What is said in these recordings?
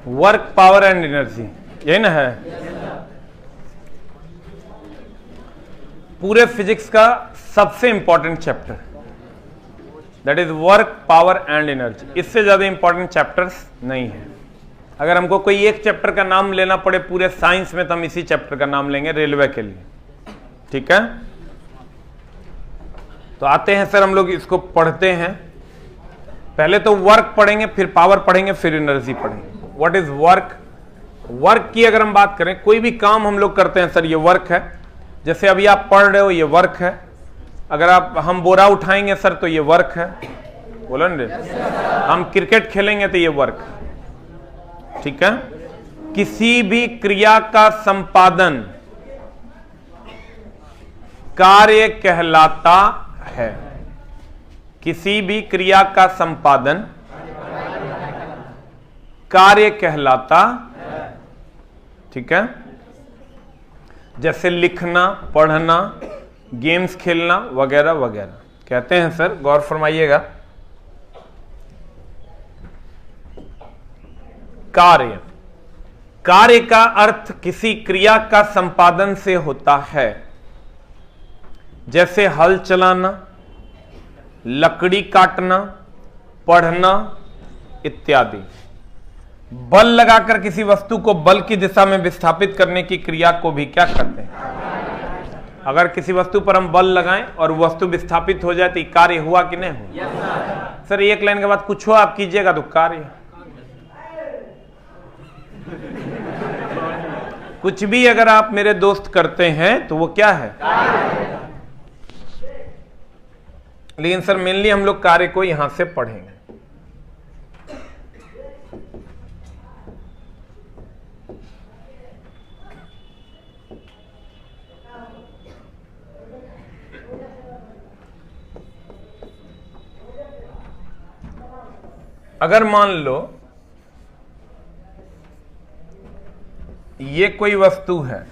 Work, power and energy, यही ना है। पूरे फिजिक्स का सबसे important chapter, that is work, power and energy. इससे ज्यादा इंपॉर्टेंट चैप्टर्स नहीं है। अगर हमको कोई एक चैप्टर का नाम लेना पड़े पूरे साइंस में तो हम इसी चैप्टर का नाम लेंगे, रेलवे के लिए। ठीक है, तो आते हैं सर, हम लोग इसको पढ़ते हैं। पहले तो वर्क पढ़ेंगे, फिर पावर पढ़ेंगे, फिर एनर्जी पढ़ेंगे। What is work? वर्क की अगर हम बात करें, कोई भी काम हम लोग करते हैं सर, ये वर्क है। जैसे अभी आप पढ़ रहे हो, ये वर्क है। अगर हम बोरा उठाएंगे सर तो ये वर्क है, बोलो ना। हम क्रिकेट खेलेंगे तो ये वर्क। ठीक है, किसी भी क्रिया का संपादन कार्य कहलाता है। किसी भी क्रिया का संपादन कार्य कहलाता। ठीक है, जैसे लिखना, पढ़ना, गेम्स खेलना वगैरह वगैरह कहते हैं सर। गौर फरमाइएगा, कार्य, कार्य का अर्थ किसी क्रिया का संपादन से होता है। जैसे हल चलाना, लकड़ी काटना, पढ़ना इत्यादि। बल लगाकर किसी वस्तु को बल की दिशा में विस्थापित करने की क्रिया को भी क्या कहते हैं? अगर किसी वस्तु पर हम बल लगाएं और वस्तु विस्थापित हो जाए तो कार्य हुआ कि नहीं हुआ? सर एक लाइन के बाद कुछ हो आप कीजिएगा तो कार्य। कुछ भी अगर आप मेरे दोस्त करते हैं तो वो क्या है? लेकिन सर मेनली हम लोग कार्य को यहां से पढ़ेंगे। अगर मान लो ये कोई वस्तु है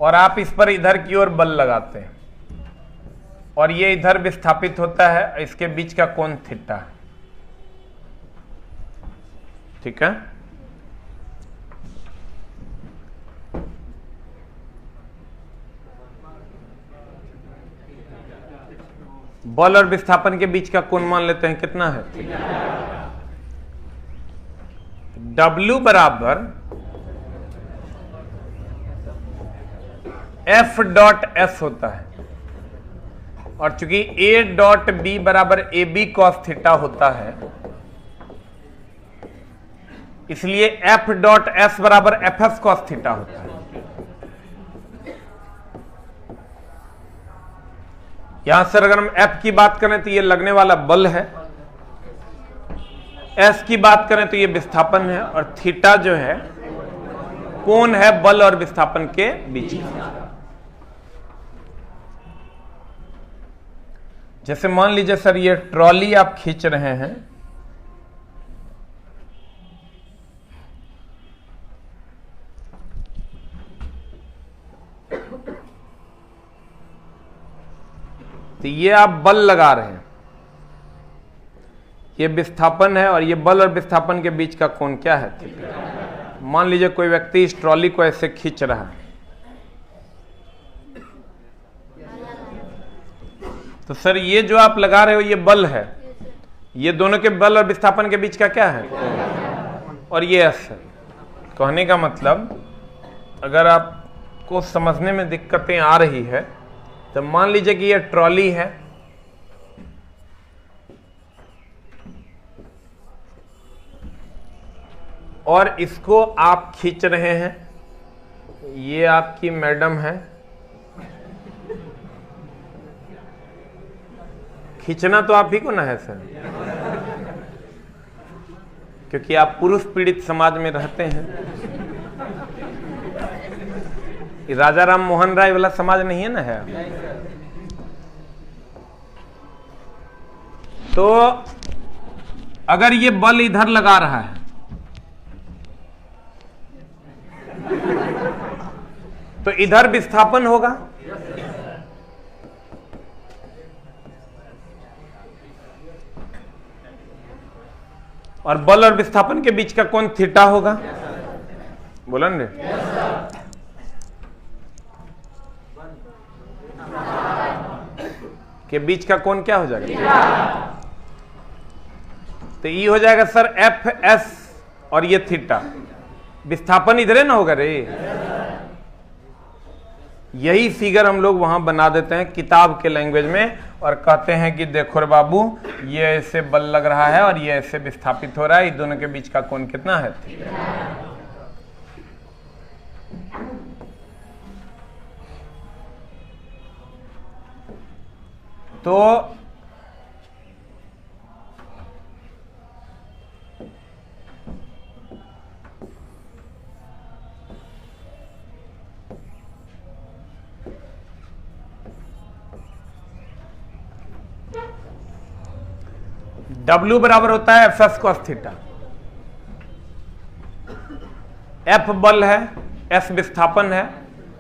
और आप इस पर इधर की ओर बल लगाते हैं और ये इधर विस्थापित होता है, इसके बीच का कोण थीटा है। ठीक है, बल और विस्थापन के बीच का कोण मान लेते हैं कितना है? W बराबर F डॉट S होता है और चूंकि A डॉट B बराबर AB cos थीटा होता है, इसलिए F डॉट S बराबर FS cos थीटा होता है। यहां सर अगर हम F की बात करें तो ये लगने वाला बल है, S की बात करें तो ये विस्थापन है और थीटा जो है कोण है बल और विस्थापन के बीच का। जैसे मान लीजिए सर ये ट्रॉली आप खींच रहे हैं, तो ये आप बल लगा रहे हैं, ये विस्थापन है और ये बल और विस्थापन के बीच का कोण क्या है? थीटा। मान लीजिए कोई व्यक्ति इस ट्रॉली को ऐसे खींच रहा है, तो सर ये जो आप लगा रहे हो ये बल है, ये दोनों के बल और विस्थापन के बीच का क्या है? और ये एस है। कहने का मतलब अगर आपको समझने में दिक्कतें आ रही है तो मान लीजिए कि ये ट्रॉली है और इसको आप खींच रहे हैं, ये आपकी मैडम है। खींचना तो आप ही को ना है सर, क्योंकि आप पुरुष पीड़ित समाज में रहते हैं। ये राजा राम मोहन राय वाला समाज नहीं है ना है। तो अगर ये बल इधर लगा रहा है तो इधर विस्थापन होगा, और बल और विस्थापन के बीच का कोण थीटा होगा। बोला ना के बीच का कोण क्या हो जाएगा? तो ये हो जाएगा सर एफ एस और ये थीटा। विस्थापन इधर ना होगा रे। यही फिगर हम लोग वहां बना देते हैं किताब के लैंग्वेज में और कहते हैं कि देखो रे बाबू, ये ऐसे बल लग रहा है और ये ऐसे विस्थापित हो रहा है, इन दोनों के बीच का कोण कितना है? तो W बराबर होता है F S cos theta. F बल है, S विस्थापन है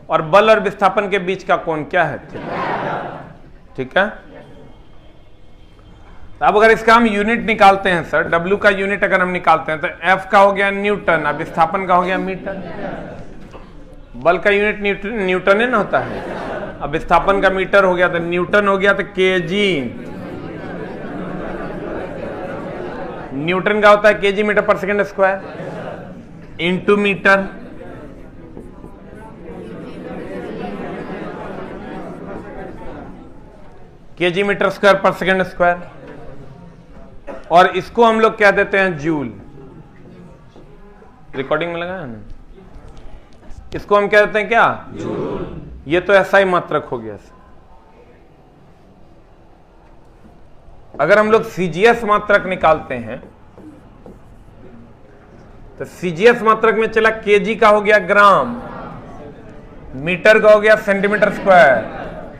और बल और विस्थापन के बीच का कोण क्या है? थीटा। ठीक है। तो अब अगर इसका हम यूनिट निकालते हैं सर, W का यूनिट अगर हम निकालते हैं तो F का हो गया न्यूटन और विस्थापन का हो गया मीटर। बल का यूनिट न्यूटन है ना होता है। अब विस्थापन का मीटर हो गया तो न्यूटन हो गया, तो केजी। न्यूटन का होता है केजी मीटर पर second square into metre. KG metre square पर सेकंड स्क्वायर। और इसको हम लोग क्या देते हैं? जूल। रिकॉर्डिंग में लगा है ना? इसको हम क्या देते हैं? क्या? जूल। ये तो ऐसा ही मात्रक हो गया। अगर हम लोग सीजीएस मात्रक निकालते हैं तो सीजीएस मात्रक में चला केजी का हो गया ग्राम, मीटर का हो गया सेंटीमीटर स्क्वायर,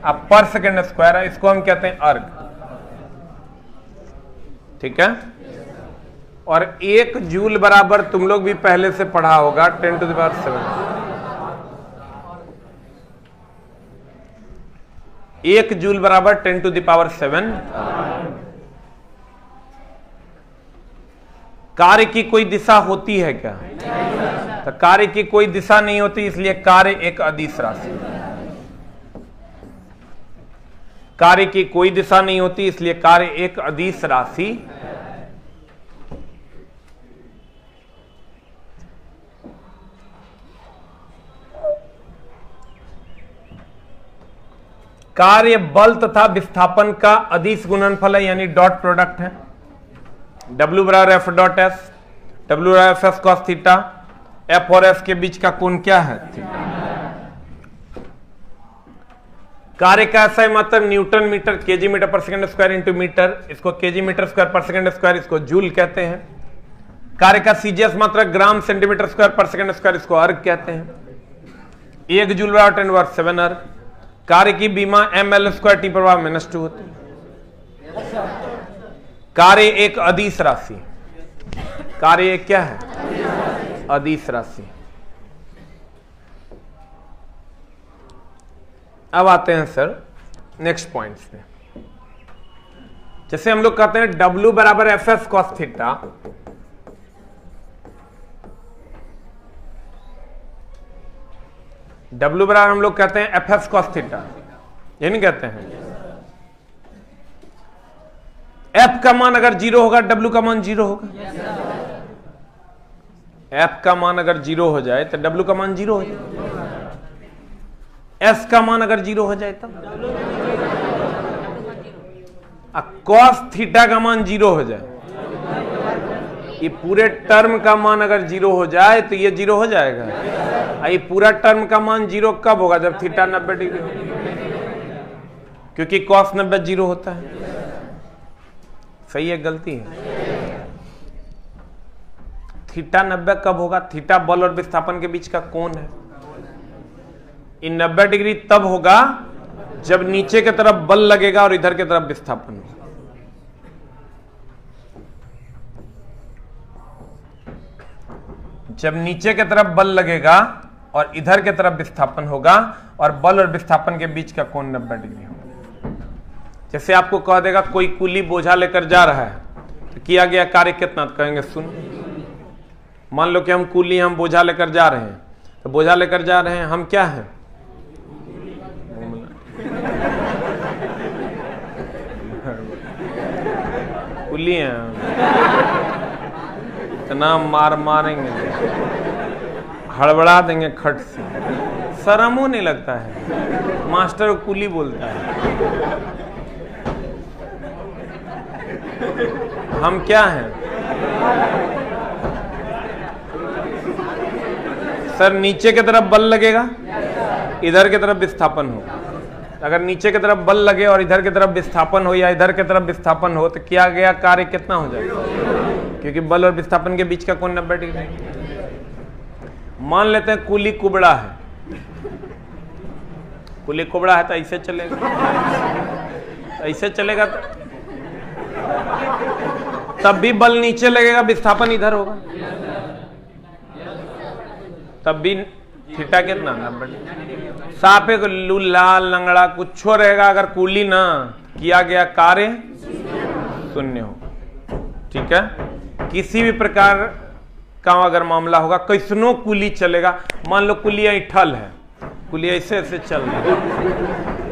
अब पर सेकंड स्क्वायर है, इसको हम कहते हैं अर्ग। ठीक है। और 1 जूल बराबर तुम लोग भी पहले से पढ़ा होगा 10 टू द पावर 7। 1 जूल बराबर 10 टू द पावर 7। कार्य की कोई दिशा होती है क्या? तो कार्य की कोई दिशा नहीं होती, इसलिए कार्य एक अदिश राशि। कार्य की कोई दिशा नहीं होती, इसलिए कार्य एक अदिश राशि। कार्य बल तथा विस्थापन का अदिश गुणनफल है, यानी डॉट प्रोडक्ट है। W बराबर एफ डॉट एस, W बराबर F S cos theta. F और S के बीच का कोण क्या है? थीटा। कार्य का ऐसा ही मात्रक न्यूटन मीटर केजी मीटर पर सेकंड स्क्वायर इंटू मीटर, इसको केजी मीटर स्क्वायर पर सेकंड स्क्वायर, इसको जूल कहते हैं। कार्य का सीजीएस मात्रक ग्राम सेंटीमीटर स्क्वायर पर सेकंड स्क्वायर, इसको अर्ग कहते हैं। 1 जूल बराबर 10 पावर 7 अर्ग। कार्य की बीमा ml स्क्वायर टी पर पावर -2 होती है। कार्य एक अदिश राशि। कार्य एक क्या है? अदिश राशि। अब आते हैं सर नेक्स्ट पॉइंट्स पे। जैसे हम लोग कहते हैं W बराबर F S cos theta, W बराबर हम लोग कहते हैं एफ एस कॉस थीटा, ये नहीं कहते हैं। F का मान अगर 0 होगा, W का मान 0 होगा। F का मान अगर 0 हो जाए तो W का मान 0 हो जाए। S का मान अगर 0 हो जाए तब cos थीटा का मान 0 हो जाए, ये पूरे टर्म का मान अगर 0 हो जाए तो ये 0 हो जाएगा। ये पूरा टर्म का मान 0 कब होगा? जब थीटा 90 डिग्री हो, क्योंकि cos 90 0 होता है। सही है गलती है? थीटा 90 कब होगा? थीटा बल और विस्थापन के बीच का कोण है। इन 90 डिग्री तब होगा जब नीचे की तरफ बल लगेगा और इधर की तरफ विस्थापन होगा। जब नीचे की तरफ बल लगेगा और इधर की तरफ विस्थापन होगा और बल और विस्थापन के बीच का कोण 90 डिग्री होगा। जैसे आपको कह देगा कोई कुली बोझा लेकर जा रहा है तो किया गया कार्य कितना, तो कहेंगे शून्य। मान लो कि हम कूली, हम बोझा लेकर जा रहे हैं, तो बोझा लेकर जा रहे हैं, हम क्या हैं, कूली हैं। इतना मारेंगे, हड़बड़ा देंगे खट से, शर्म नहीं लगता है, मास्टर कूली बोलता है। हम क्या हैं सर, नीचे की तरफ बल लगेगा, इधर की तरफ विस्थापन होगा। अगर नीचे की तरफ बल लगे और इधर की तरफ विस्थापन हो या इधर की तरफ विस्थापन हो, तो किया गया कार्य कितना हो जाएगा, क्योंकि बल और विस्थापन के बीच का कोण 90 डिग्री। मान लेते हैं कूली कुबड़ा है, कूली कुबड़ा है तो ऐसे चलेगा, ऐसे चलेगा, तब भी बल नीचे लगेगा, विस्थापन इधर होगा, तब भी थीटा कितना 90। साफ एक लाल लंगड़ा कुछ रहेगा, अगर कूली ना किया गया कार्य शून्य हो। ठीक है, किसी भी प्रकार का अगर मामला होगा, कैसनो कूली चलेगा। मान लो कूली ऐठल है, कूली ऐसे ऐसे चल रहा है,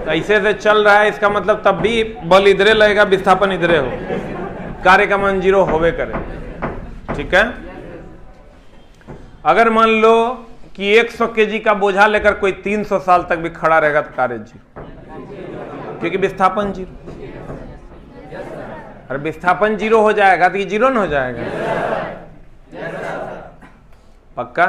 तो ऐसे ऐसे चल रहा है, इसका मतलब तब भी बल इधरे लगेगा, विस्थापन इधरे हो, कार्य का मान 0 होवे करे। ठीक है, अगर मान लो कि 100 केजी का बोझा लेकर कोई 300 साल तक भी खड़ा रहेगा तो कार्य 0, क्योंकि विस्थापन 0। और विस्थापन 0 हो जाएगा तो ये 0 न हो जाएगा। पक्का?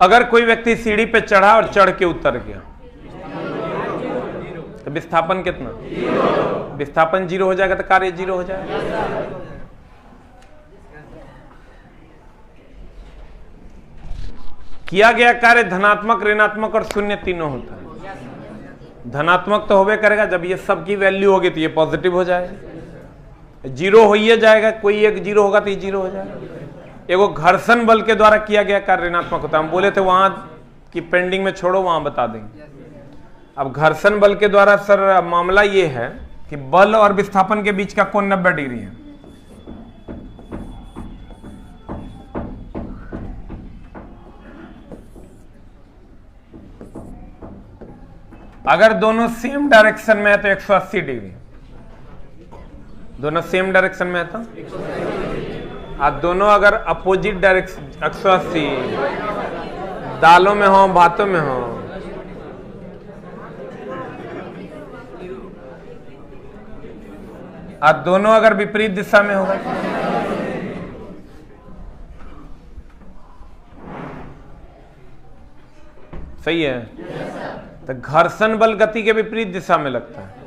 अगर कोई व्यक्ति सीढ़ी पे चढ़ा और चढ़ के उतर गया तो विस्थापन कितना, विस्थापन 0 हो जाएगा तो कार्य 0 हो जाएगा। किया गया कार्य धनात्मक, ऋणात्मक और शून्य तीनों होता है। धनात्मक तो होवे करेगा, जब ये सब की वैल्यू होगी तो ये पॉजिटिव हो जाएगा, 0 हो ही जाएगा, कोई एक 0 होगा तो ये 0 हो जाएगा। एगो घर्षण बल के द्वारा किया गया कार्य ऋणात्मक होता है। हम बोले थे वहां की पेंडिंग में छोड़ो, वहां बता देंगे। अब घर्षण बल के द्वारा सर मामला ये है कि बल और विस्थापन के बीच का कोण 90 डिग्री है। अगर दोनों सेम डायरेक्शन में है तो 180 डिग्री, दोनों सेम डायरेक्शन में है तो दोनों अगर अपोजिट डायरेक्शन 180, दालों में हो भातों में हो, दोनों अगर विपरीत दिशा में होगा सही है, तो घर्षण बल गति के विपरीत दिशा में लगता है।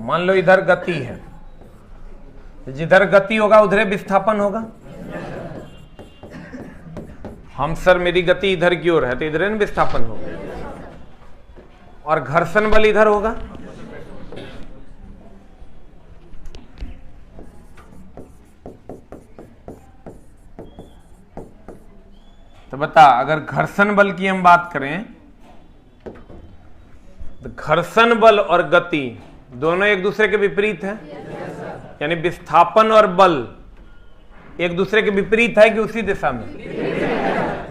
मान लो इधर गति है, जिधर गति होगा उधर विस्थापन होगा। हम सर मेरी गति इधर की ओर है तो इधर विस्थापन होगा, और घर्षण बल इधर होगा। तो बता, अगर घर्षण बल की हम बात करें तो घर्षण बल और गति दोनों एक दूसरे के विपरीत है, यानी विस्थापन और बल एक दूसरे के विपरीत है कि उसी दिशा में।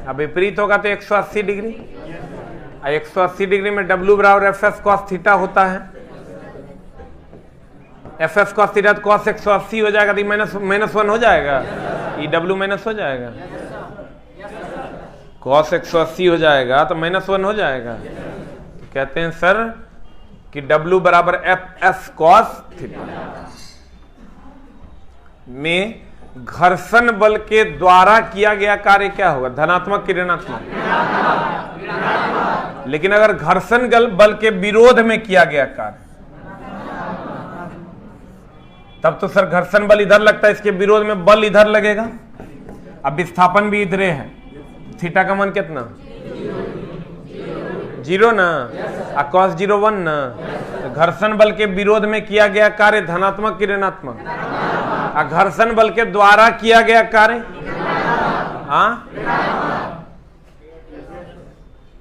अब विपरीत होगा तो 180 डिग्री, 180 डिग्री में W बराबर एफ कॉस थीटा होता है। एफ कॉस थीटा तो कॉस 180 हो जाएगा, तो माइनस 1 हो जाएगा, ये W माइनस हो जाएगा, कॉस 180 हो जाएगा तो -1 हो जाएगा। तो कहते हैं सर कि W बराबर एफ एस कॉस थीटा में घर्षण बल के द्वारा किया गया कार्य क्या होगा, धनात्मक कि ऋणात्मक? लेकिन अगर घर्षण बल के विरोध में किया गया कार्य, तब तो सर घर्षण बल इधर लगता है, इसके विरोध में बल इधर लगेगा। अब विस्थापन भी इधरे है, थीटा का मान कितना? जीरो ना, cos 0 1 ना। तो घर्षण बल के विरोध में किया गया कार्य धनात्मक कि ऋणात्मक? घर्षण बल के द्वारा किया गया कार्य हाँ,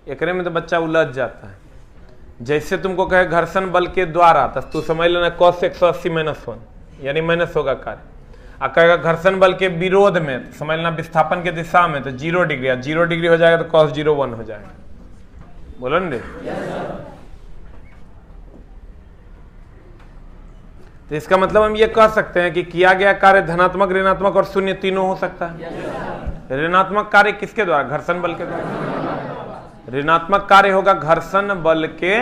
एकरे में तो बच्चा उलझ जाता है। जैसे तुमको कहे घर्षण बल के द्वारा, तो तू समझ लेना cos 180 -1 यानी माइनस होगा कार्य। कहेगा घर्षण बल के विरोध में, तो समझ लेना विस्थापन के दिशा में, तो 0 डिग्री, 0 डिग्री हो जाएगा तो cos 0 1 हो जाएगा। बोलो ना। तो इसका मतलब हम ये कह सकते हैं कि किया गया कार्य धनात्मक, ऋणात्मक और शून्य तीनों हो सकता है। ऋणात्मक कार्य किसके द्वारा? घर्षण बल के द्वारा। ऋणात्मक कार्य होगा घर्षण बल के।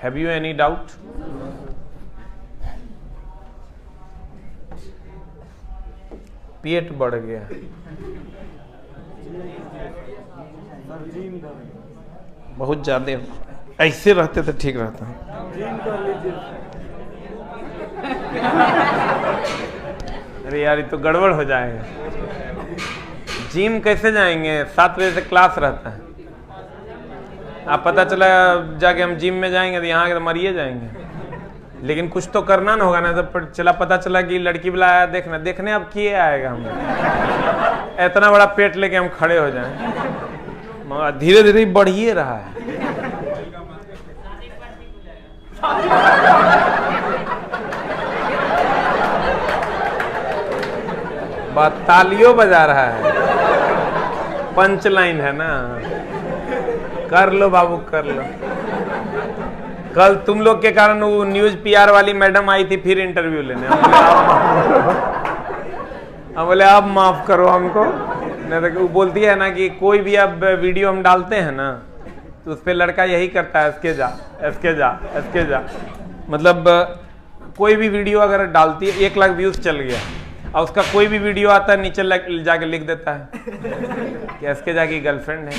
Have you any doubt? पेट बढ़ गया, बहुत ज्यादा। ऐसे रहते तो ठीक रहता। अरे यार ये तो गड़बड़ हो जाएगा। जिम कैसे जाएंगे? 7 बजे से क्लास रहता है। आप पता चला जाके हम जिम में जाएंगे तो यहाँ के तो मरिए जाएंगे। लेकिन कुछ तो करना ना होगा ना। तो चला पता चला कि लड़की बुलाया देखना, देखने अब किए आएगा हम। इतना बड़ा पेट लेके हम खड़े हो जाएं। धीरे धीरे बढ़िए रहा है। बात तालियों बजा रहा है। पंच लाइन है ना, कर लो बाबू कर लो। कल तुम लोग के कारण वो न्यूज पीआर वाली मैडम आई थी फिर इंटरव्यू लेने। हम बोले अब माफ करो हमको। नहीं तो वो बोलती है ना कि कोई भी अब वीडियो हम डालते हैं ना तो उस पर लड़का यही करता है, इसके जा इसके जा इसके जा। मतलब कोई भी वीडियो अगर डालती है 1 लाख व्यूज चल गया और उसका कोई भी वीडियो आता है नीचे जाके लिख देता है कि इसके जाके गर्लफ्रेंड है।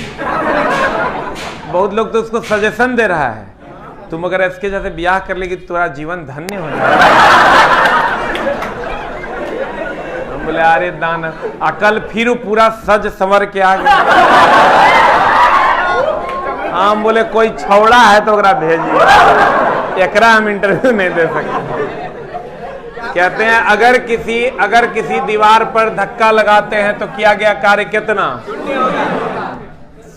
बहुत लोग तो उसको सजेशन दे रहा है, तुम अगर इसके जैसे ब्याह कर लेगी तो तुम्हारा जीवन धन्य हो जाएगा। हम बोले अरे दाना अकल फिर पूरा सज संवर के आ गया। हम बोले कोई छौड़ा है तो ओकरा भेजिए, एकरा हम इंटरव्यू नहीं दे सकते। कहते हैं अगर किसी दीवार पर धक्का लगाते हैं तो किया गया कार्य कितना?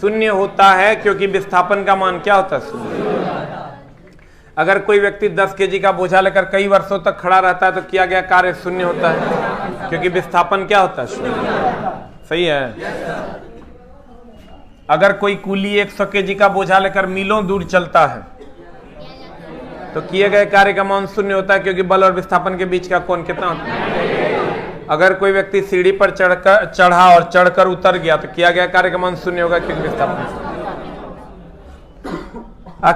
शून्य होता है, क्योंकि विस्थापन का मान क्या होता है? शून्य। अगर कोई व्यक्ति 10 केजी का बोझा लेकर कई वर्षों तक खड़ा रहता है तो किया गया कार्य शून्य होता है, क्योंकि विस्थापन क्या होता है? शून्य। सही है। अगर कोई कूली 100 केजी का बोझा लेकर मीलों दूर चलता है तो किए गए कार्य का मान शून्य होता है, क्योंकि बल और विस्थापन के बीच का कोण कितना होता है? अगर कोई व्यक्ति सीढ़ी पर चढ़ा और चढ़कर उतर गया तो किया गया कार्य का मान शून्य होगा, क्योंकि विस्थापन।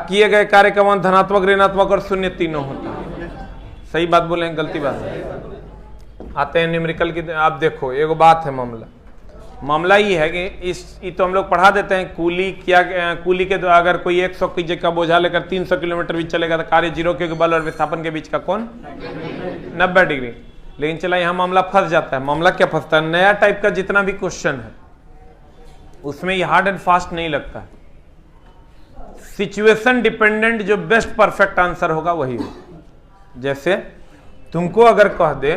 किए गए कार्य का मान धनात्मक, ऋणात्मक और शून्य तीनों होता है। सही बात बोले हैं, गलती बात है? आते हैं न्यूमेरिकल की। आप देखो एगो बात है, मामला ये है कि तो हम लोग पढ़ा देते हैं कूली के द्वारा अगर कोई 100 केजी का बोझा लेकर 300 किलोमीटर भी चलेगा तो कार्य 0, क्योंकि बल और विस्थापन के बीच का कोण 90 डिग्री। लेकिन चला यहाँ मामला फंस जाता है। मामला क्या फंसता है? नया टाइप का जितना भी क्वेश्चन है उसमें ये हार्ड एंड फास्ट नहीं लगता है। सिचुएशन डिपेंडेंट जो बेस्ट परफेक्ट आंसर होगा वही हो। जैसे तुमको अगर कह दे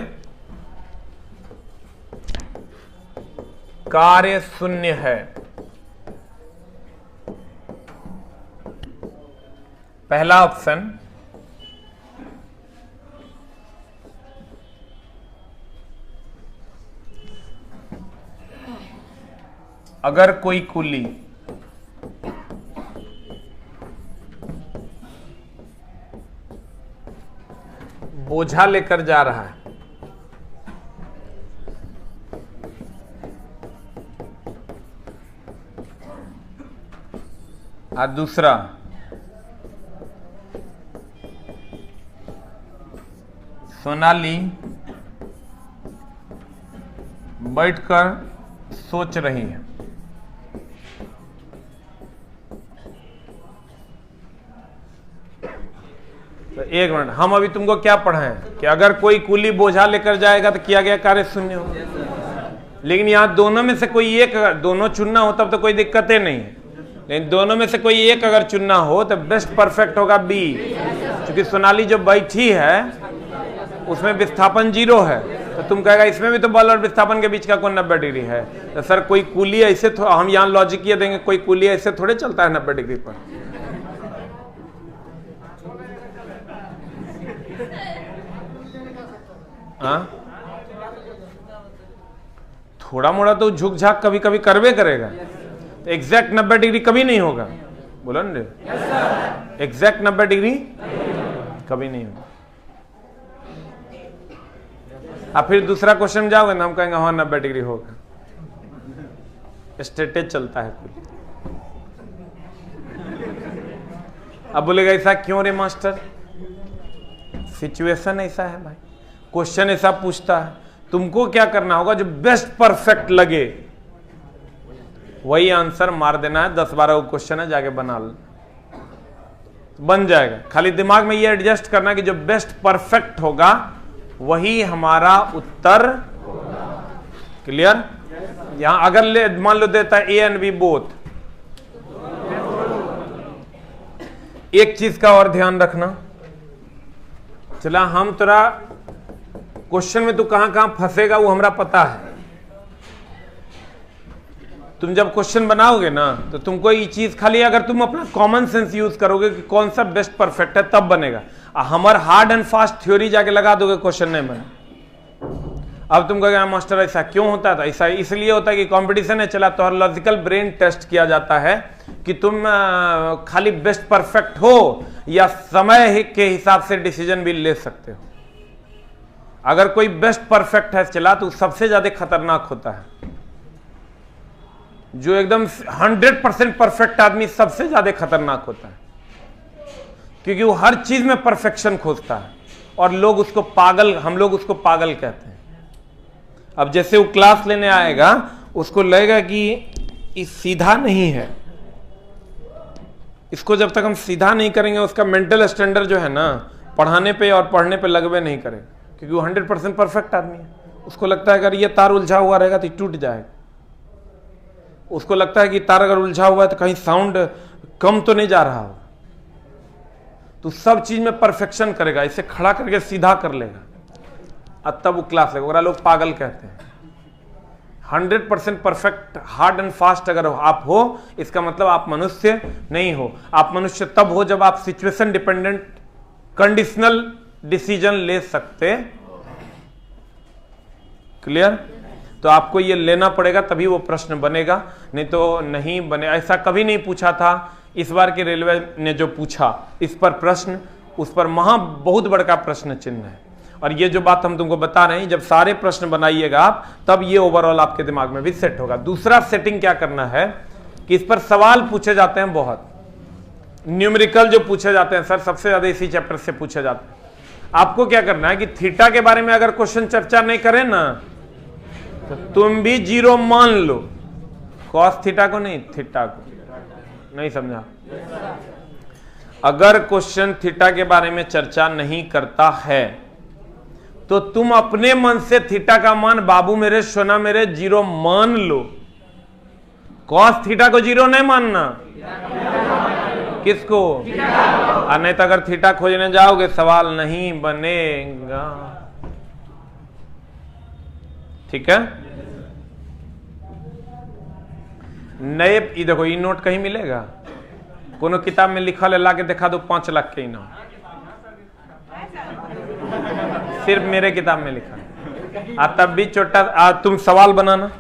कार्य शून्य है, पहला ऑप्शन अगर कोई कुली बोझा लेकर जा रहा है और दूसरा सोनाली बैठकर सोच रही है, तो एक मिनट, हम अभी तुमको क्या पढ़ाएं कि अगर कोई कुली बोझा लेकर जाएगा तो किया गया कार्य शून्य होगा। लेकिन यहां दोनों में से कोई एक, अगर दोनों चुनना हो तब तो कोई दिक्कत ही नहीं है, लेकिन दोनों में से कोई एक अगर चुनना हो तो बेस्ट परफेक्ट होगा बी, क्योंकि सोनाली जो बैठी है उसमें विस्थापन 0 है, तो तुम कहेगा इसमें भी तो बल और विस्थापन के बीच का कोण 90 डिग्री है। तो सर कोई कुली ऐसे, हम यहाँ लॉजिक ये देंगे, कोई कुली ऐसे थोड़े चलता है 90 डिग्री पर। हाँ, थोड़ा मोड़ा तो झुक झाक कभी कभी करवे करेगा, तो एग्जैक्ट 90 डिग्री कभी नहीं होगा। बोलो ना, एग्जैक्ट 90 डिग्री कभी नहीं होगा। आप फिर दूसरा क्वेश्चन जाओगे ना, हम कहेंगे हाँ 90 डिग्री होगा, स्ट्रेटेज चलता है कुल। अब बोलेगा ऐसा क्यों रे मास्टर? सिचुएशन ऐसा है भाई, क्वेश्चन ऐसा पूछता है, तुमको क्या करना होगा, जो बेस्ट परफेक्ट लगे वही आंसर मार देना है। 10-12 क्वेश्चन है, जाके बना लो, बन जाएगा। खाली दिमाग में ये एडजस्ट करना कि जो बेस्ट परफेक्ट होगा वही हमारा उत्तर। क्लियर? यहां अगर मान लो देता है ए एंड बी बोथ, एक चीज का और ध्यान रखना, चला हम तेरा क्वेश्चन में तू कहां कहां फंसेगा वो हमरा पता है। तुम जब क्वेश्चन बनाओगे ना तो तुमको ये चीज खाली अगर तुम अपना कॉमन सेंस यूज करोगे कि कौन सा बेस्ट परफेक्ट है तब बनेगा। हमार हार्ड एंड फास्ट थ्योरी जाके लगा दोगे, क्वेश्चन नहीं बने। अब तुम कहोगे मास्टर ऐसा क्यों होता था? ऐसा इसलिए होता है कि कंपटीशन है चला, तो लॉजिकल ब्रेन टेस्ट किया जाता है कि तुम खाली बेस्ट परफेक्ट हो या समय के हिसाब से डिसीजन भी ले सकते हो। अगर कोई बेस्ट परफेक्ट है चला तो सबसे ज्यादा खतरनाक होता है। जो एकदम 100% परफेक्ट आदमी सबसे ज्यादा खतरनाक होता है, क्योंकि वो हर चीज में परफेक्शन खोजता है और लोग उसको पागल, हम लोग उसको पागल कहते हैं। अब जैसे वो क्लास लेने आएगा, उसको लगेगा कि ये सीधा नहीं है, इसको जब तक हम सीधा नहीं करेंगे उसका मेंटल स्टैंडर्ड जो है ना पढ़ाने पे और पढ़ने पे लगवे नहीं करेगा, क्योंकि वो 100% परफेक्ट आदमी है। उसको लगता है अगर ये तार उलझा हुआ रहेगा तो टूट जाएगा। उसको लगता है कि तार अगर उलझा हुआ है तो कहीं साउंड कम तो नहीं जा रहा होगा, तो सब चीज में परफेक्शन करेगा, इसे खड़ा करके सीधा कर लेगा और तब वो क्लास लेगा। लोग पागल कहते हैं। 100% परफेक्ट हार्ड एंड फास्ट अगर आप हो, इसका मतलब आप मनुष्य नहीं हो। आप मनुष्य तब हो जब आप सिचुएशन डिपेंडेंट कंडीशनल डिसीजन ले सकते। क्लियर? तो आपको ये लेना पड़ेगा तभी वो प्रश्न बनेगा, नहीं तो नहीं बने। ऐसा कभी नहीं पूछा था, इस बार के रेलवे ने जो पूछा इस पर प्रश्न, उस पर बहुत बड़ा प्रश्न चिन्ह है। और ये जो बात हम तुमको बता रहे हैं, जब सारे प्रश्न बनाइएगा आप, तब ये ओवरऑल आपके दिमाग में भी सेट होगा। दूसरा सेटिंग क्या करना है कि इस पर सवाल पूछे जाते हैं बहुत, न्यूमेरिकल जो पूछे जाते हैं सर सबसे ज्यादा इसी चैप्टर से पूछे जाते हैं। आपको क्या करना है कि थीटा के बारे में अगर क्वेश्चन चर्चा नहीं करें ना तो तुम भी 0 मान लो, कॉस थीटा को नहीं, थीटा को। नहीं समझा? अगर क्वेश्चन थीटा के बारे में चर्चा नहीं करता है तो तुम अपने मन से थीटा का मान बाबू मेरे सोना मेरे 0 मान लो। कॉस थीटा को 0 नहीं मानना। किसको? और नहीं तो अगर थीटा खोजने जाओगे सवाल नहीं बनेगा। ठीक है? नए देखो ई नोट कहीं मिलेगा? कोनो किताब में लिखा है, ला के दिखा दो 5 लाख के इनाम। सिर्फ मेरे किताब में लिखा। तब भी छोटा तुम सवाल बनाना,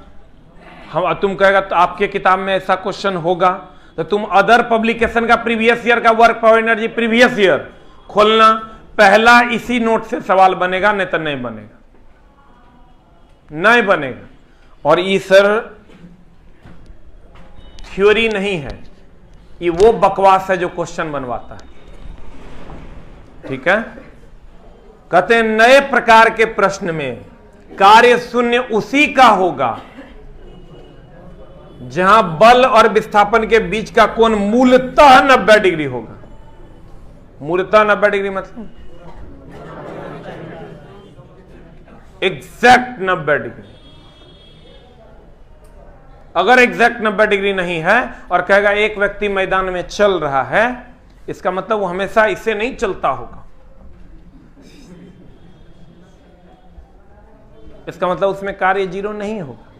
हम तुम कहेगा तो आपके किताब में ऐसा क्वेश्चन होगा, तो तुम अदर पब्लिकेशन का प्रीवियस ईयर का work power energy previous year खोलना, पहला इसी नोट से सवाल बनेगा, नहीं तो नहीं बनेगा, नहीं बनेगा। और ये सर थ्योरी नहीं है, ये वो बकवास है जो क्वेश्चन बनवाता है। ठीक है? कहते हैं नए प्रकार के प्रश्न में कार्य शून्य उसी का होगा जहां बल और विस्थापन के बीच का कोण मूलतः 90 डिग्री होगा। मूलतः 90 डिग्री मतलब एग्जैक्ट 90 डिग्री। अगर एग्जैक्ट 90 डिग्री नहीं है और कहेगा एक व्यक्ति मैदान में चल रहा है, इसका मतलब वो हमेशा इसे नहीं चलता होगा, इसका मतलब उसमें कार्य जीरो नहीं होगा।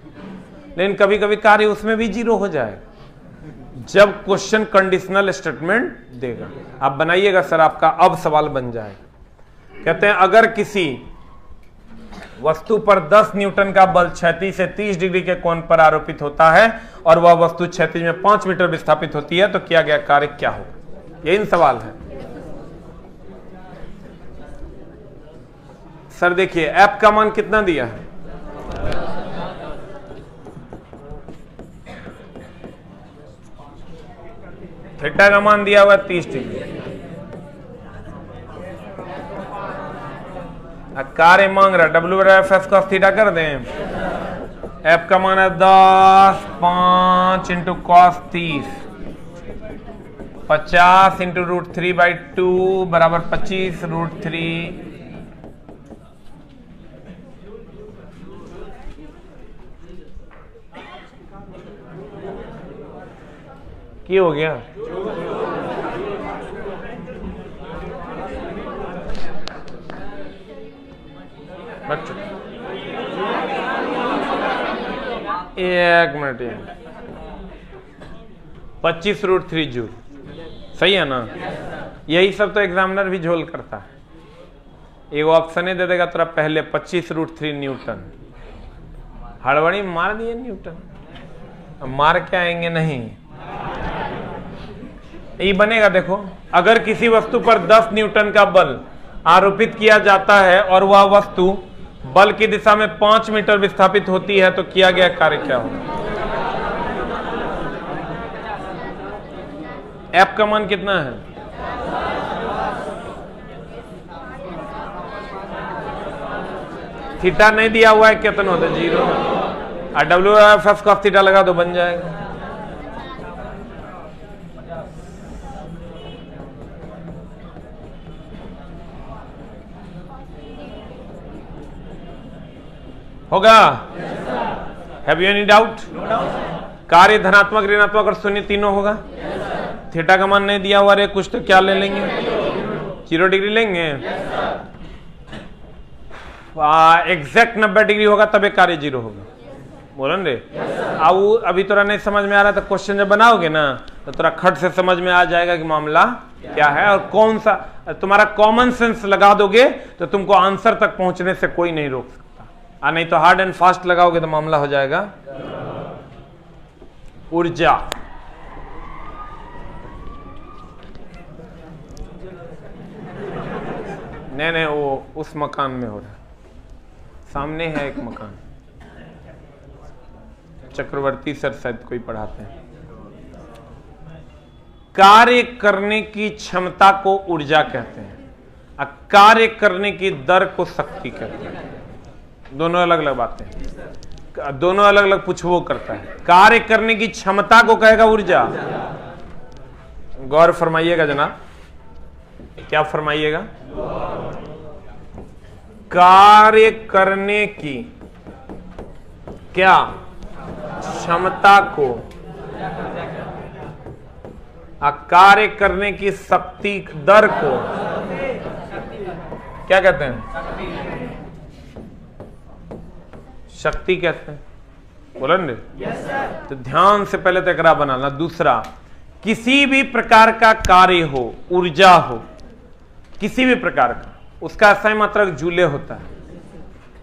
लेकिन कभी कभी कार्य उसमें भी जीरो हो जाएगा जब क्वेश्चन कंडीशनल स्टेटमेंट देगा। आप बनाइएगा सर, आपका अब सवाल बन जाएगा। कहते हैं अगर किसी वस्तु पर 10 न्यूटन का बल क्षैतिज से 30 डिग्री के कोण पर आरोपित होता है और वह वस्तु क्षैतिज में 5 मीटर विस्थापित होती है तो किया गया कार्य क्या होगा? यही सवाल है सर। देखिए एफ का मान कितना दिया है? थीटा का मान दिया हुआ 30 डिग्री। कार्य मांग रहा WF का थीटा कर दें। एफ का मान है 10 5 इंटू कॉस 30, 50 इंटू √3/2 बराबर 25 √3। क्या हो गया? बच्चों एक मिनट, 25 √3 जूल, सही है ना? यही सब तो एग्जामिनर भी झोल करता है। एक ऑप्शन ही दे देगा तेरा पहले 25 √3 न्यूटन, हड़बड़ी मार दिए न्यूटन। अब मार के आएंगे नहीं, ये बनेगा। देखो अगर किसी वस्तु पर 10 न्यूटन का बल आरोपित किया जाता है और वह वस्तु बल की दिशा में 5 मीटर विस्थापित होती है तो किया गया कार्य क्या होगा? एफ का मान कितना है? थीटा नहीं दिया हुआ है, कितना होता है? 0। और WF का थीटा लगा दो, बन जाएगा। होगा? Have you any doubt? कार्य धनात्मक, ऋणात्मक और शून्य तीनों होगा। थीटा का मान नहीं दिया हुआ रे, कुछ तो क्या ले लेंगे? 0 डिग्री लेंगे। एग्जैक्ट 90 डिग्री होगा तब एक कार्य 0 होगा। बोलो रे। अब अभी तोरा नहीं समझ में आ रहा तो क्वेश्चन जब बनाओगे ना तो तोरा खट से समझ में आ जाएगा कि मामला क्या है और कौन सा। तुम्हारा कॉमन सेंस लगा दोगे तो तुमको आंसर तक पहुंचने से कोई नहीं रोक सकता। नहीं तो हार्ड एंड फास्ट लगाओगे तो मामला हो जाएगा। ऊर्जा, नहीं वो उस मकान में हो रहा है, सामने है एक मकान, चक्रवर्ती सर शायद कोई पढ़ाते हैं। कार्य करने की क्षमता को ऊर्जा कहते हैं, कार्य करने की दर को शक्ति कहते हैं। दोनों अलग अलग बातें, दोनों अलग अलग कुछ वो करता है। कार्य करने की क्षमता को कहेगा ऊर्जा। गौर फरमाइएगा जनाब, क्या फरमाइएगा? कार्य करने की क्या क्षमता को, कार्य करने की शक्ति दर को क्या कहते हैं? शक्ति कहते हैं। बोलो ना? तो ध्यान से पहले तो एकरा बनाना। दूसरा, किसी भी प्रकार का कार्य हो, ऊर्जा हो, किसी भी प्रकार का, उसका अस्थायी मात्रक जूले होता है।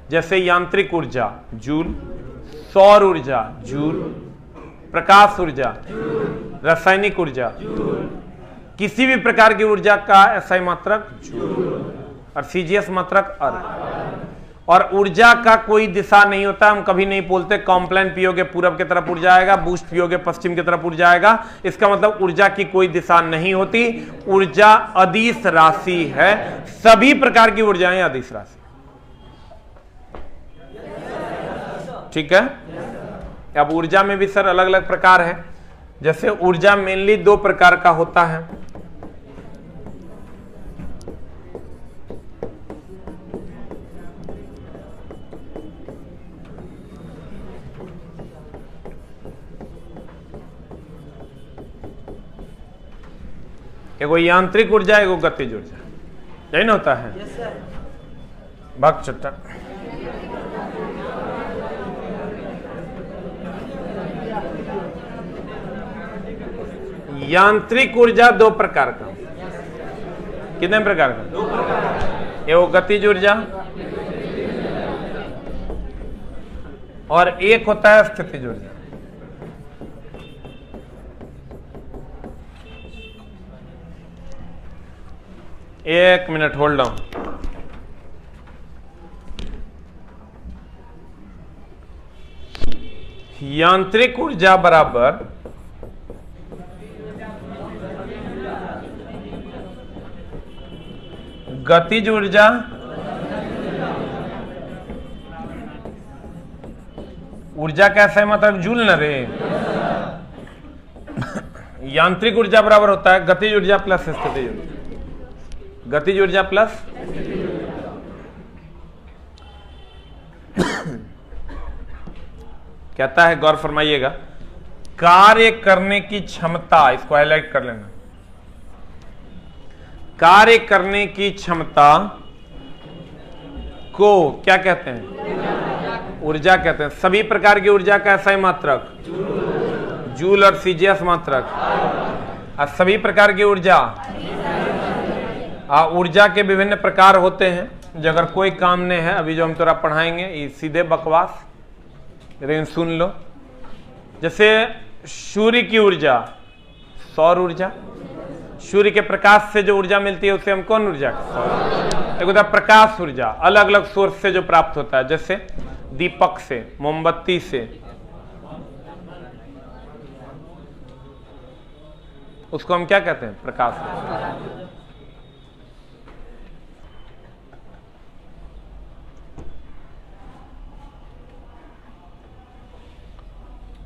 जैसे यांत्रिक ऊर्जा जूल, सौर ऊर्जा जूल, प्रकाश ऊर्जा, रासायनिक ऊर्जा, किसी भी प्रकार की ऊर्जा का अस्थायी मात्रक जूल और सीजीएस मात्रक अर्ग। और ऊर्जा का कोई दिशा नहीं होता। हम कभी नहीं बोलते कॉम्प्लान पियोगे पूरब की तरफ ऊर्जा आएगा, बूस्ट पियोगे पश्चिम की तरफ ऊर्जा आएगा। इसका मतलब ऊर्जा की कोई दिशा नहीं होती। ऊर्जा अदिश राशि है, सभी प्रकार की ऊर्जाएं अदिश राशि। ठीक है? अब ऊर्जा में भी सर अलग अलग प्रकार है। जैसे ऊर्जा मेनली 2 प्रकार का होता है। एगो यांत्रिक ऊर्जा, एगो गतिज ऊर्जा, यही ना होता है। भाग चट्टा यांत्रिक ऊर्जा दो प्रकार का, कितने प्रकार का? दो प्रकार। एगो गतिज ऊर्जा और एक होता है स्थितिज ऊर्जा। एक मिनट होल्ड ऑन। यांत्रिक ऊर्जा बराबर गतिज ऊर्जा ऊर्जा कैसा है मतलब जूल न रे। यांत्रिक ऊर्जा बराबर होता है गतिज ऊर्जा प्लस स्थितिज ऊर्जा। गतिज ऊर्जा प्लस कहता है, गौर फरमाइएगा, कार्य करने की क्षमता, इसको हाईलाइट कर लेना, कार्य करने की क्षमता को क्या कहते हैं? ऊर्जा कहते हैं। सभी प्रकार की ऊर्जा का SI मात्रक जूल और CGS मात्रक, और सभी प्रकार की ऊर्जा ऊर्जा के विभिन्न प्रकार होते हैं। जो अगर कोई काम नहीं है, अभी जो हम थोड़ा पढ़ाएंगे ये सीधे बकवास, लेकिन सुन लो। जैसे सूर्य की ऊर्जा, सौर ऊर्जा, सूर्य के प्रकाश से जो ऊर्जा मिलती है उसे हम कौन ऊर्जा? एक होता है प्रकाश ऊर्जा, अलग अलग सोर्स से जो प्राप्त होता है, जैसे दीपक से, मोमबत्ती से, उसको हम क्या कहते हैं? प्रकाश ऊर्जा।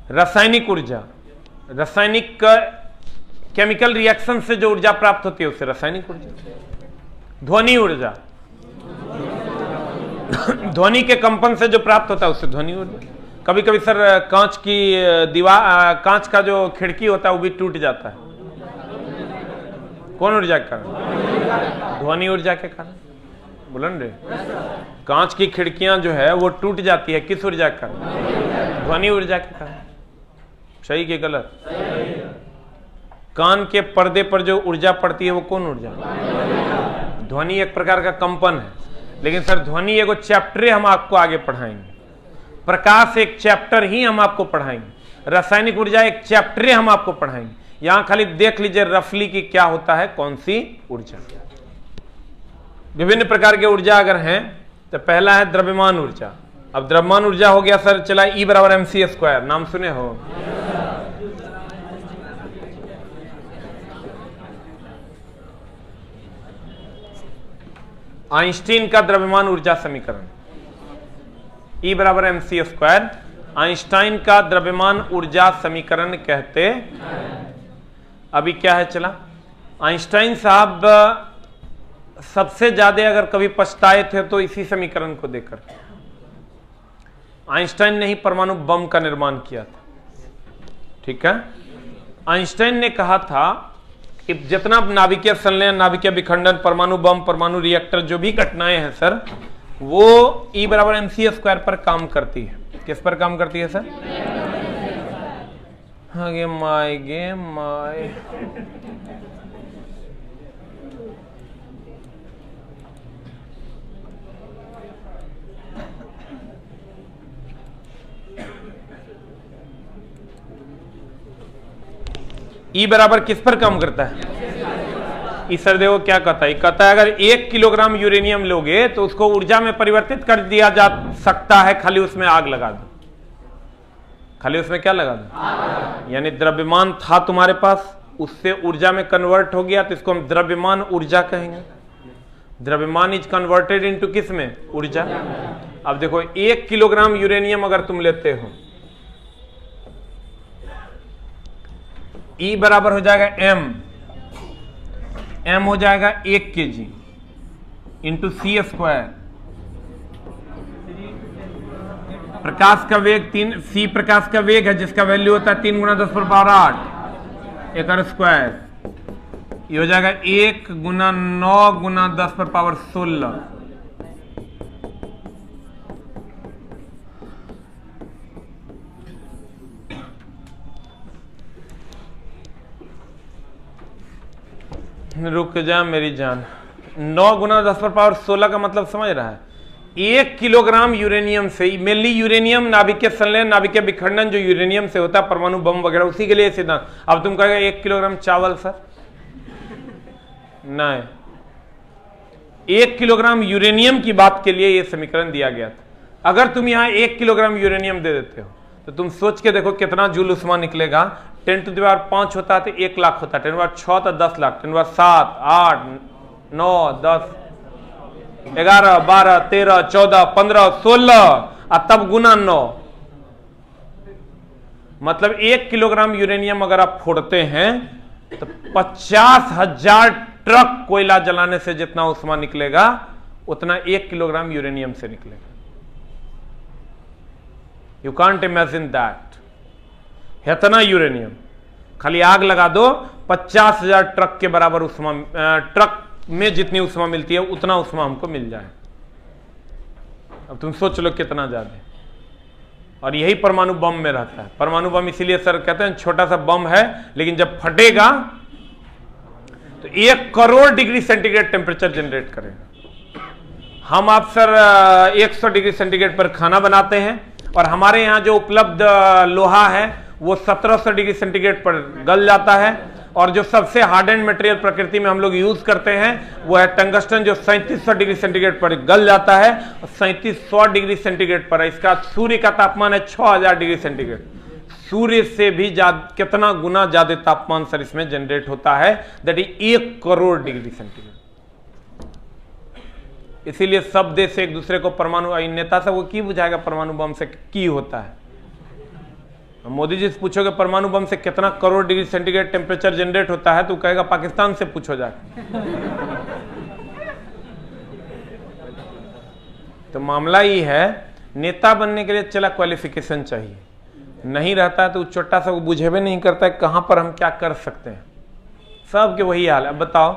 रासायनिक ऊर्जा, रासायनिक केमिकल रिएक्शन से जो ऊर्जा प्राप्त होती है उसे रासायनिक ऊर्जा। ध्वनि ऊर्जा, ध्वनि के कंपन से जो प्राप्त होता है उससे ध्वनि ऊर्जा। कभी कभी सर कांच की दीवार, कांच का जो खिड़की होता है वो भी टूट जाता है, कौन ऊर्जा के कारण? ध्वनि ऊर्जा के कारण। बोलन रे, कांच की खिड़कियां जो है वो टूट जाती है, किस ऊर्जा के कारण? ध्वनि ऊर्जा के कारण। सही कि गलत? कान के पर्दे पर जो ऊर्जा पड़ती है वो कौन ऊर्जा? ध्वनि एक प्रकार का कंपन है, लेकिन सर ध्वनि एगो चैप्टर हम आपको आगे पढ़ाएंगे। प्रकाश एक चैप्टर ही हम आपको पढ़ाएंगे, रासायनिक ऊर्जा एक चैप्टर हम आपको पढ़ाएंगे। यहां खाली देख लीजिए रफली की क्या होता है, कौन सी ऊर्जा। विभिन्न प्रकार की ऊर्जा अगर हैं तो पहला है द्रव्यमान ऊर्जा। अब द्रव्यमान ऊर्जा हो गया सर, चला E बराबर mc², नाम सुने हो? आइंस्टीन का द्रव्यमान ऊर्जा समीकरण, E बराबर mc², आइंस्टाइन का द्रव्यमान ऊर्जा समीकरण कहते। अभी क्या है चला, आइंस्टाइन साहब सबसे ज्यादा अगर कभी पछताए थे तो इसी समीकरण को देकर। आइंस्टाइन ने ही परमाणु बम का निर्माण किया था, ठीक है। आइंस्टाइन ने कहा था कि जितना नाभिकीय संलयन, नाभिकीय विखंडन, परमाणु बम, परमाणु रिएक्टर, जो भी घटनाएं हैं सर, वो E बराबर mc² पर काम करती है। किस पर काम करती है सर? हाँ गे माय E बराबर किस पर काम करता है? इस सर देखो क्या कहता है, कहता है अगर 1 किलोग्राम यूरेनियम लोगे तो उसको ऊर्जा में परिवर्तित कर दिया जा सकता है, खाली उसमें आग लगा दो। खाली उसमें क्या लगा दो? यानी द्रव्यमान था तुम्हारे पास, उससे ऊर्जा में कन्वर्ट हो गया, तो इसको हम द्रव्यमान ऊर्जा कहेंगे। द्रव्यमान इज कन्वर्टेड इनटू किस में? ऊर्जा। अब देखो 1 किलोग्राम यूरेनियम अगर तुम लेते हो, E बराबर हो जाएगा m हो जाएगा 1 kg इंटू c²। प्रकाश का वेग 3, c प्रकाश का वेग है जिसका वैल्यू होता है 3 × 10⁻⁸ एकड़ स्क्वायर। ये हो जाएगा 1 गुना 9 गुना 10 पर पावर 16। रुक जा मेरी जान, 9 गुना 10 पर पावर 16 का मतलब समझ रहा है? 1 किलोग्राम यूरेनियम से, मेनली यूरेनियम नाभिकीय संलयन, नाभिकीय विखंडन जो यूरेनियम से होता है, परमाणु बम वगैरह, उसी के लिए सिद्धांत। अब तुम कहोगे 1 किलोग्राम चावल सर, नहीं, 1 किलोग्राम यूरेनियम की बात के लिए यह समीकरण दिया गया था। अगर तुम यहां 1 किलोग्राम यूरेनियम दे देते हो तो तुम सोच के देखो कितना जूल उष्मा निकलेगा। 10⁵ होता है तो 1 लाख होता है, 10⁶ तो 10 लाख, 10⁷, 8, 9, 10, 11, 12, 13, 14, 15, 16 और तब गुना 9, मतलब 1 किलोग्राम यूरेनियम अगर आप फोड़ते हैं तो 50,000 ट्रक कोयला जलाने से जितना उष्मा निकलेगा उतना 1 किलोग्राम यूरेनियम से निकलेगा। You can't imagine that. इतना यूरेनियम, खाली आग लगा दो, 50,000 ट्रक के बराबर उष्मा, ट्रक में जितनी उष्मा मिलती है उतना उष्मा हमको मिल जाए। अब तुम सोच लो कितना ज्यादा। और यही परमाणु बम में रहता है। परमाणु बम इसीलिए सर कहते हैं छोटा सा बम है, लेकिन जब फटेगा तो 1 crore degree centigrade temperature generate करेगा। हम आप सर 100 डिग्री सेंटीग्रेड पर खाना बनाते हैं और हमारे यहां जो उपलब्ध लोहा है वो 1700 डिग्री सेंटीग्रेड पर गल जाता है। और जो सबसे हार्डेंड मटेरियल प्रकृति में हम लोग यूज करते हैं वो है टंगस्टन, जो 3700 डिग्री सेंटीग्रेड पर गल जाता है और 3700 डिग्री सेंटीग्रेड पर है। इसका सूर्य का तापमान है 6000 डिग्री सेंटीग्रेड। सूर्य से भी कितना गुना ज्यादा तापमान सर इसमें जनरेट होता है, that is 1 crore degree centigrade. इसीलिए सब देश एक दूसरे को परमाणु, नेता से वो की बुझाएगा परमाणु बम से की होता है। मोदी जी से पूछोगे परमाणु बम से कितना crore degree centigrade temperature generate होता है तो कहेगा पाकिस्तान से पूछो जाके। तो मामला ये है, नेता बनने के लिए चला क्वालिफिकेशन चाहिए, नहीं रहता है तो छोटा सा वो बुझेबे नहीं करता है कहां पर हम क्या कर सकते हैं। सबके वही हाल है। अब बताओ,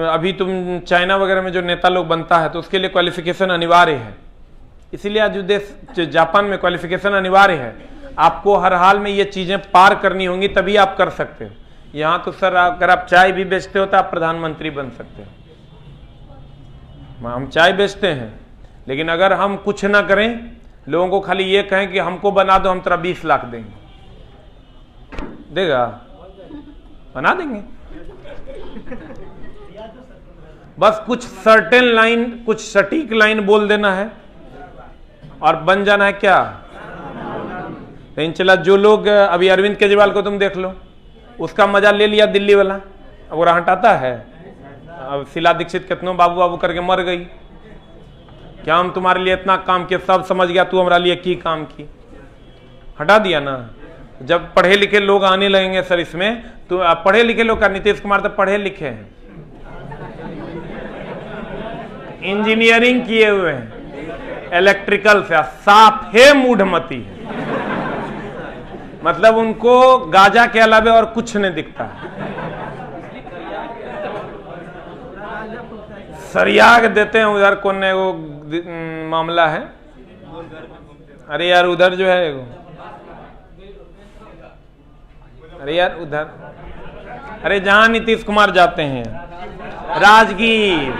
अभी तुम चाइना वगैरह में जो नेता लोग बनता है तो उसके लिए क्वालिफिकेशन अनिवार्य है। इसीलिए आज देश जापान में क्वालिफिकेशन अनिवार्य है। आपको हर हाल में ये चीजें पार करनी होंगी तभी आप कर सकते हो। यहां तो सर अगर आप चाय भी बेचते हो तो आप प्रधानमंत्री बन सकते हो। हम चाय बेचते हैं, लेकिन अगर हम कुछ ना करें, लोगों को खाली ये कहें कि हमको बना दो, हम तेरा 20 लाख देंगे, देगा? बना देंगे। बस कुछ सर्टेन लाइन, कुछ सटीक लाइन बोल देना है और बन जाना है क्या? लेकिन चला जो लोग, अभी अरविंद केजरीवाल को तुम देख लो, उसका मजा ले लिया दिल्ली वाला, अब वो हटाता है। अब शीला दीक्षित कितनों बाबू बाबू करके मर गई। क्या हम तुम्हारे लिए इतना काम किया, सब समझ गया, तू हमारे लिए की काम की, हटा दिया ना। जब पढ़े लिखे लोग आने लगेंगे सर इसमें, तो पढ़े लिखे लोग का, नीतीश कुमार तो पढ़े लिखे हैं, इंजीनियरिंग किए हुए हैं, इलेक्ट्रिकल से, साफ है मूढ़मती है। मतलब उनको गाजा के अलावा और कुछ नहीं दिखता है। सरियाग देते हैं उधर कोने वो मामला है। अरे यार उधर जो है, अरे यार उधर, अरे जहां नीतीश कुमार जाते हैं, राजगीर,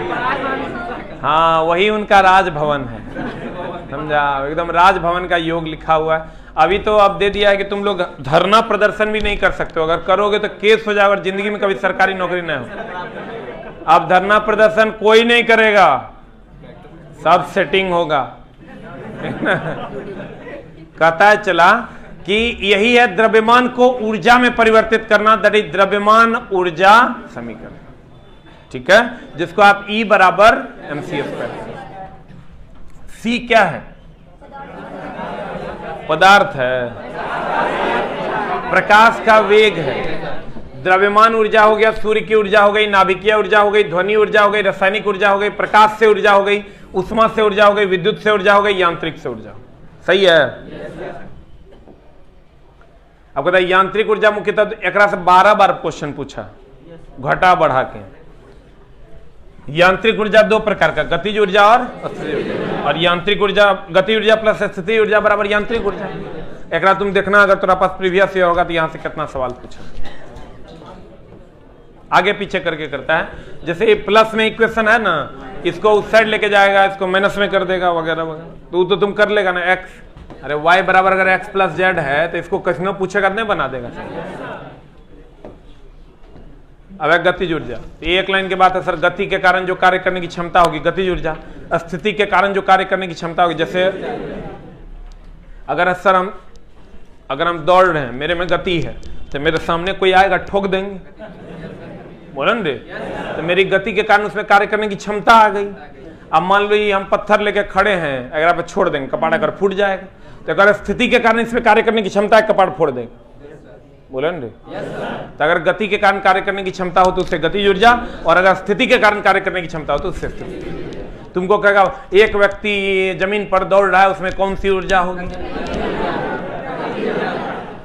हाँ वही उनका राजभवन है, समझा? एकदम राजभवन का योग लिखा हुआ है। अभी तो अब दे दिया है कि तुम लोग धरना प्रदर्शन भी नहीं कर सकते हो, अगर करोगे तो केस हो जाएगा और जिंदगी में कभी सरकारी नौकरी नहीं हो। अब धरना प्रदर्शन कोई नहीं करेगा, सब सेटिंग होगा। कहता है चला कि यही है द्रव्यमान को ऊर्जा में परिवर्तित करना, दैट इज द्रव्यमान ऊर्जा समीकरण, ठीक है, जिसको आप E बराबर mc²। C क्या है? पदार्थ है, प्रकाश का वेग है। द्रव्यमान ऊर्जा हो गया, सूर्य की ऊर्जा हो गई, नाभिकीय ऊर्जा हो गई, ध्वनि ऊर्जा हो गई, रासायनिक ऊर्जा हो गई, प्रकाश से ऊर्जा हो गई, उष्मा से ऊर्जा हो गई, विद्युत से ऊर्जा हो गई, यांत्रिक से ऊर्जा। सही है? अब कहता है यांत्रिक ऊर्जा मुख्यतः एक से 12 बार क्वेश्चन पूछा, घटा बढ़ा के। यांत्रिक ऊर्जा दो प्रकार का, गतिज ऊर्जा और स्थितिज ऊर्जा। और यांत्रिक ऊर्जा, गति ऊर्जा प्लस स्थितिज ऊर्जा बराबर यांत्रिक ऊर्जा। एकरा तुम देखना, अगर तुम्हारे पास प्रीवियस ईयर होगा तो यहां से कितना सवाल पूछा, आगे पीछे करके करता है। जैसे प्लस में इक्वेशन है ना, इसको उस साइड लेके जाएगा, इसको माइनस में कर देगा वगैरह वगैरह, तो तुम कर लेगा ना। एक्स, अरे वाई बराबर अगर एक्स प्लस जेड है तो इसको किसी ने पूछेगा नहीं, बना देगा। अब गतिज ऊर्जा, एक लाइन के बाद है सर, गति के कारण जो कार्य करने की क्षमता होगी गतिज ऊर्जा, स्थिति के कारण जो कार्य करने की क्षमता होगी। जैसे अगर सर अगर हम दौड़ रहे हैं, मेरे में गति है, तो मेरे सामने कोई आएगा ठोक देंगे, बोलन रे, तो मेरी गति के कारण उसमें कार्य करने की क्षमता आ गई। अब मान लो हम पत्थर लेके खड़े हैं, अगर आप छोड़ देंगे कपाड़ अगर फूट जाएगा, तो अगर स्थिति के कारण इसमें कार्य करने की क्षमता है, कपाड़ फोड़ देगा, बोलन रे। तो अगर गति के कारण कार्य करने की क्षमता हो तो उससे गतिज ऊर्जा, और अगर स्थिति के कारण कार्य करने की क्षमता हो तो उससे स्थिति। तुमको कहेगा एक व्यक्ति जमीन पर दौड़ रहा है, उसमें कौन सी ऊर्जा होगी?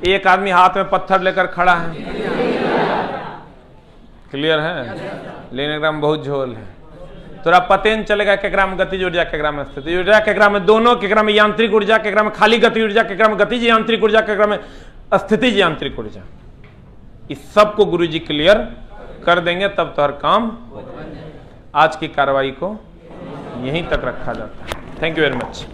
एक आदमी हाथ में पत्थर लेकर खड़ा है, क्लियर है, लेकिन एकदम बहुत झोल है, थोड़ा पते नहीं चलेगा केकरा में गतिज ऊर्जा, केकरा में स्थितिज ऊर्जा, केकरा में दोनों, केकरा में यांत्रिक ऊर्जा, केकरा में खाली गति ऊर्जा, केकरा में गतिज यांत्रिक ऊर्जा, केकरा में स्थितिज यांत्रिक ऊर्जा। इस सब को गुरुजी क्लियर कर देंगे, तब तो हर काम। आज की कार्रवाई को यहीं तक रखा जाता है। Thank you very much.